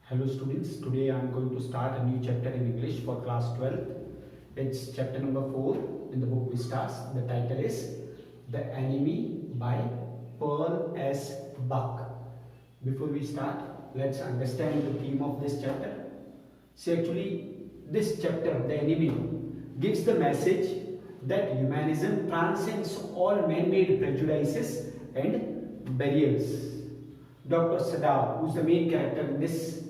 Hello students, today I am going to start a new chapter in English for class 12. It's chapter number 4 in the book Vistas. The title is The Enemy by Pearl S. Buck. Before we start, let's understand the theme of this chapter. See, actually, this chapter, The Enemy, gives the message that humanism transcends all man-made prejudices and barriers. Dr. Sadao, who is the main character in this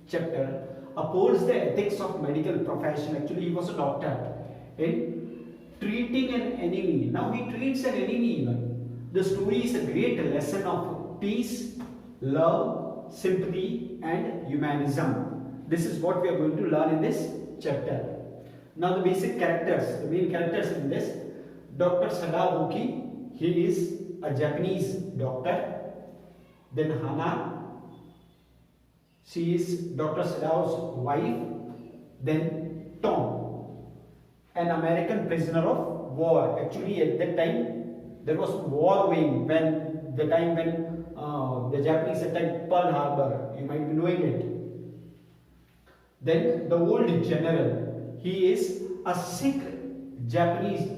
chapter, upholds the ethics of medical profession. Actually, he was a doctor in treating an enemy. Now he treats an enemy even. The story is a great lesson of peace, love, sympathy and humanism. This is what we are going to learn in this chapter. Now the basic characters, the main characters in this: Dr. Sadao Hoki, he is a Japanese doctor. Then Hana, she is Dr. Sadao's wife. Then Tom, an American prisoner of war. Actually, at that time there was war going when the Japanese attacked Pearl Harbor. You might be knowing it. Then the old general, he is a sick Japanese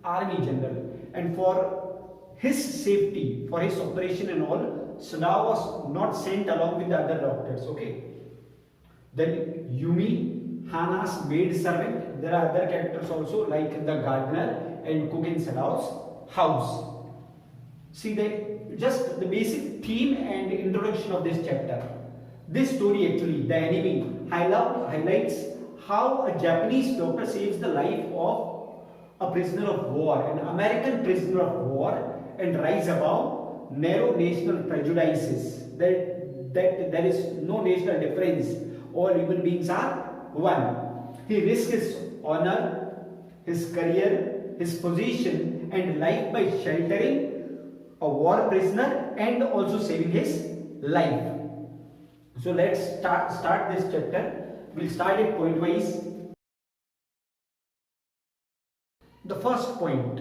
army general, and for his safety, for his operation and all, Sadao was not sent along with the other doctors. Okay. Then Yumi, Hana's maid servant. There are other characters also, like the gardener and cook in Sadao's house. See, just the basic theme and introduction of this chapter. This story, actually, The Enemy, highlights how a Japanese doctor saves the life of a prisoner of war, an American prisoner of war, and rise above narrow national prejudices, that there is no national difference. All human beings are one. He risks his honor, his career, his position and life by sheltering a war prisoner and also saving his life. So let's start this chapter. We'll start it point wise. The first point,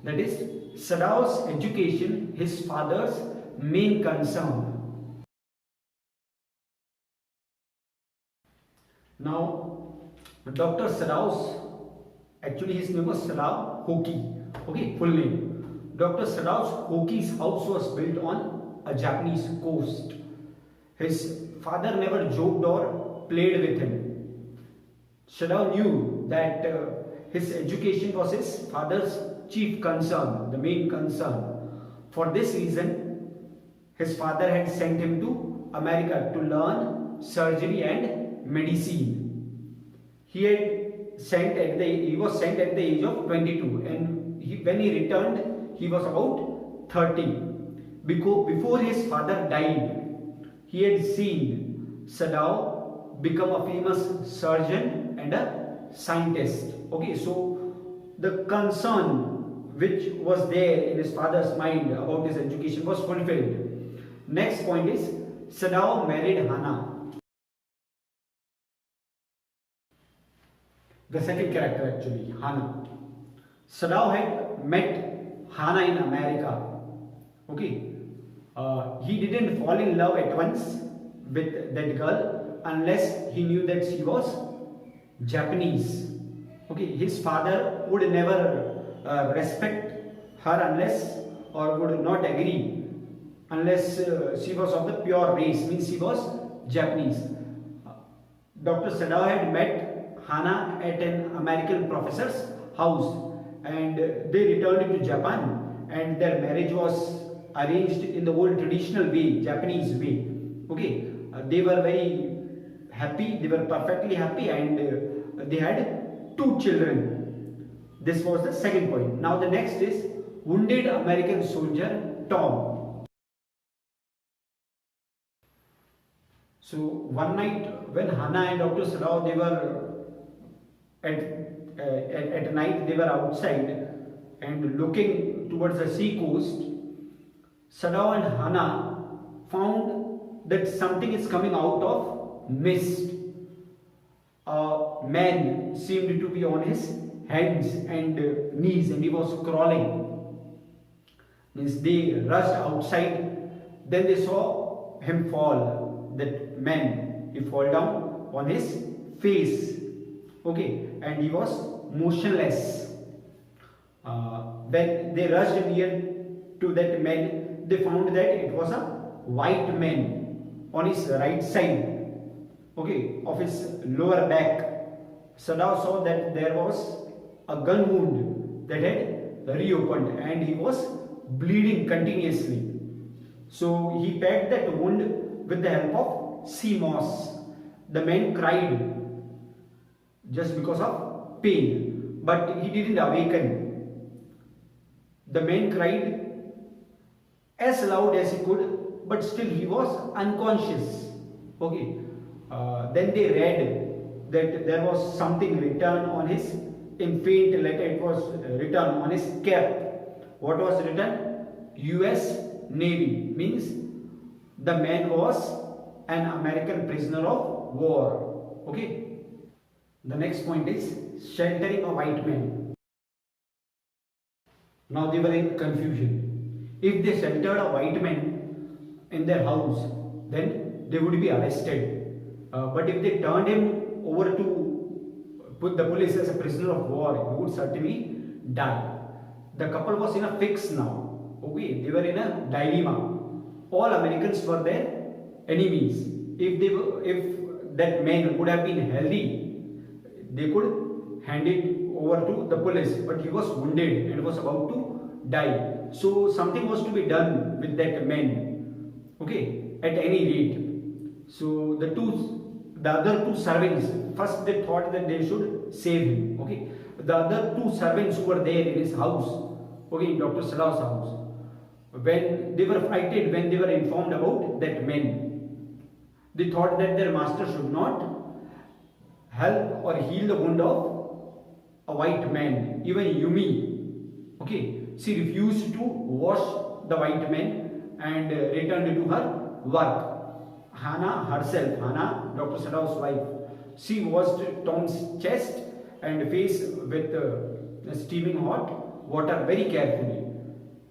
that is Sadao's education, his father's main concern. Now, Dr. Sadao's, actually his name was Sadao Hoki. Okay, full name. Dr. Sadao's Hoki's house was built on a Japanese coast. His father never joked or played with him. Sadao knew that his education was his father's chief concern, the main concern. For this reason, his father had sent him to America to learn surgery and medicine. He was sent at the age of 22, and when he returned, he was about 30. Before his father died, he had seen Sadao become a famous surgeon and a scientist. Okay, so the concern which was there in his father's mind about his education was fulfilled. Next point is Sadao married Hana. The second character, actually, Hana. Sadao had met Hana in America. Okay, he didn't fall in love at once with that girl unless he knew that she was Japanese. Okay, his father would never respect her unless, or would not agree unless she was of the pure race, means she was Japanese. Dr. Sadao had met Hana at an American professor's house, and they returned to Japan, and their marriage was arranged in the old traditional way, Japanese way. Okay, they were very happy, they were perfectly happy, and they had 2 children. This was the second point. Now the next is wounded American soldier Tom. So one night when Hana and Dr. Sadao, they were at night, they were outside and looking towards the sea coast. Sadao and Hana found that something is coming out of mist. A man seemed to be on his hands and knees, and he was crawling. Means they rushed outside. Then they saw him fall, that man, he fall down on his face, okay, and he was motionless. When they rushed near to that man, they found that it was a white man on his right side, okay, of his lower back. Sadao saw that there was a gun wound that had reopened and he was bleeding continuously. So he packed that wound with the help of sea moss. The man cried just because of pain, but he didn't awaken. The man cried as loud as he could, but still he was unconscious. Okay. Then they read that there was something written on his, in faint letter it was written on his cap. What was written? US Navy, means the man was an American prisoner of war. Okay. The next point is sheltering a white man. Now they were in confusion. If they sheltered a white man in their house, then they would be arrested. But if they turned him over to put the police as a prisoner of war, he would certainly die. The couple was in a fix now. Okay, they were in a dilemma. All Americans were their enemies. If that man would have been healthy, they could hand it over to the police. But he was wounded and was about to die. So something was to be done with that man. Okay, at any rate. So the other two servants, first they thought that they should save him. Okay, the other two servants who were there in his house, okay, in Dr. Sala's house, when they were frightened when they were informed about that man, they thought that their master should not help or heal the wound of a white man. Even Yumi, okay, she refused to wash the white man and returned to her work. Hannah herself, Hannah, Dr. Sadao's wife, she washed Tom's chest and face with steaming hot water very carefully.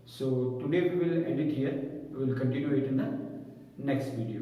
So today we will end it here. We will continue it in the next video.